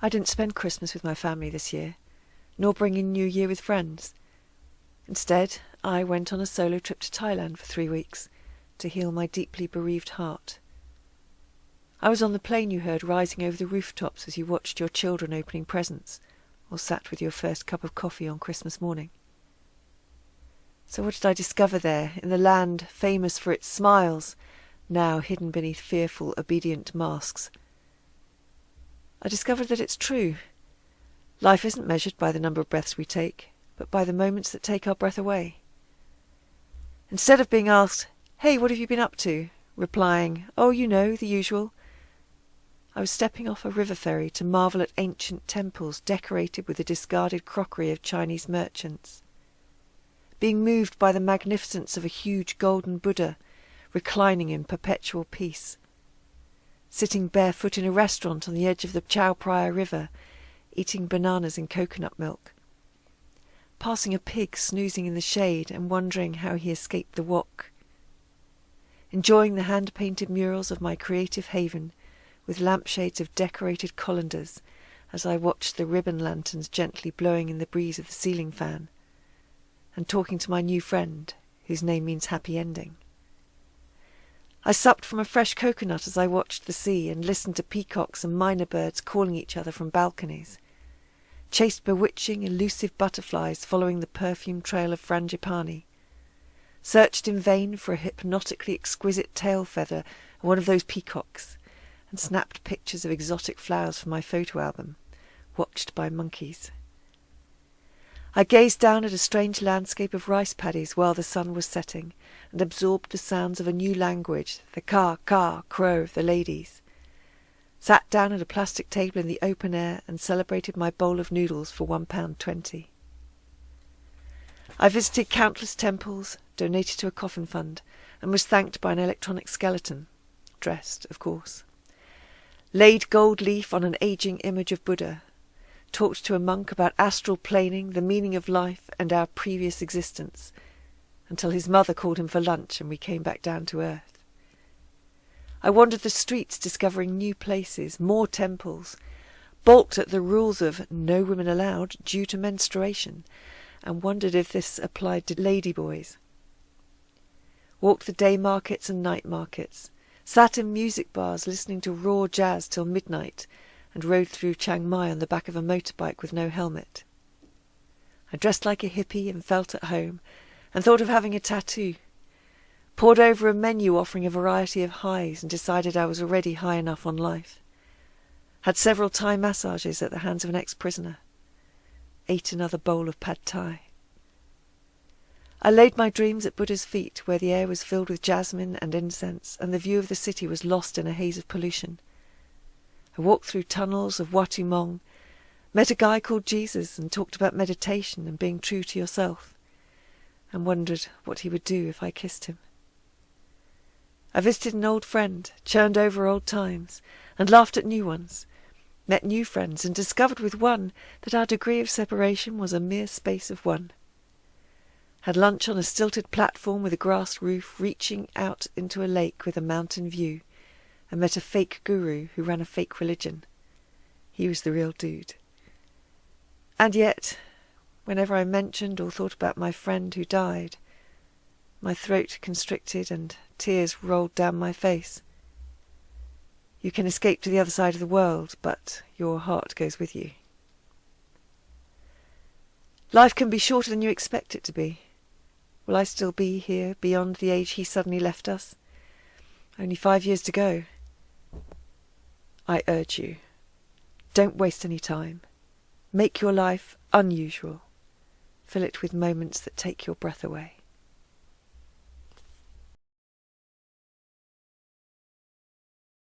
I didn't spend Christmas with my family this year, nor bring in New Year with friends. Instead, I went on a solo trip to Thailand for 3 weeks to heal my deeply bereaved heart. I was on the plane you heard rising over the rooftops as you watched your children opening presents or sat with your first cup of coffee on Christmas morning. So what did I discover there, in the land famous for its smiles, now hidden beneath fearful, obedient masks? I discovered that it's true. Life isn't measured by the number of breaths we take, but by the moments that take our breath away. Instead of being asked, "Hey, what have you been up to?" replying, "Oh, you know, the usual," I was stepping off a river ferry to marvel at ancient temples decorated with the discarded crockery of Chinese merchants, being moved by the magnificence of a huge golden Buddha reclining in perpetual peace, sitting barefoot in a restaurant on the edge of the Chao Phraya River, eating bananas in coconut milk, passing a pig snoozing in the shade and wondering how he escaped the wok, enjoying the hand-painted murals of my creative haven with lampshades of decorated colanders as I watched the ribbon lanterns gently blowing in the breeze of the ceiling fan, and talking to my new friend, whose name means happy ending. I supped from a fresh coconut as I watched the sea and listened to peacocks and myna birds calling each other from balconies, chased bewitching, elusive butterflies following the perfume trail of frangipani, searched in vain for a hypnotically exquisite tail feather of one of those peacocks, and snapped pictures of exotic flowers for my photo album, watched by monkeys. I gazed down at a strange landscape of rice paddies while the sun was setting, and absorbed the sounds of a new language, the ka crow of the ladies. Sat down at a plastic table in the open air and celebrated my bowl of noodles for £1.20. I visited countless temples, donated to a coffin fund, and was thanked by an electronic skeleton, dressed, of course. Laid gold leaf on an aging image of Buddha, talked to a monk about astral planing, the meaning of life, and our previous existence, until his mother called him for lunch and we came back down to earth. I wandered the streets discovering new places, more temples, balked at the rules of no women allowed due to menstruation, and wondered if this applied to ladyboys. Walked the day markets and night markets, sat in music bars listening to raw jazz till midnight, and rode through Chiang Mai on the back of a motorbike with no helmet. I dressed like a hippie and felt at home, and thought of having a tattoo. Pored over a menu offering a variety of highs and decided I was already high enough on life. Had several Thai massages at the hands of an ex-prisoner. Ate another bowl of pad Thai. I laid my dreams at Buddha's feet, where the air was filled with jasmine and incense, and the view of the city was lost in a haze of pollution. I walked through tunnels of Wat Mong, met a guy called Jesus and talked about meditation and being true to yourself, and wondered what he would do if I kissed him. I visited an old friend, churned over old times, and laughed at new ones, met new friends, and discovered with one that our degree of separation was a mere space of one. Had lunch on a stilted platform with a grass roof reaching out into a lake with a mountain view, and met a fake guru who ran a fake religion. He was the real dude. And yet, whenever I mentioned or thought about my friend who died, my throat constricted and tears rolled down my face. You can escape to the other side of the world, but your heart goes with you. Life can be shorter than you expect it to be. Will I still be here beyond the age he suddenly left us? Only 5 years to go. I urge you, don't waste any time. Make your life unusual. Fill it with moments that take your breath away.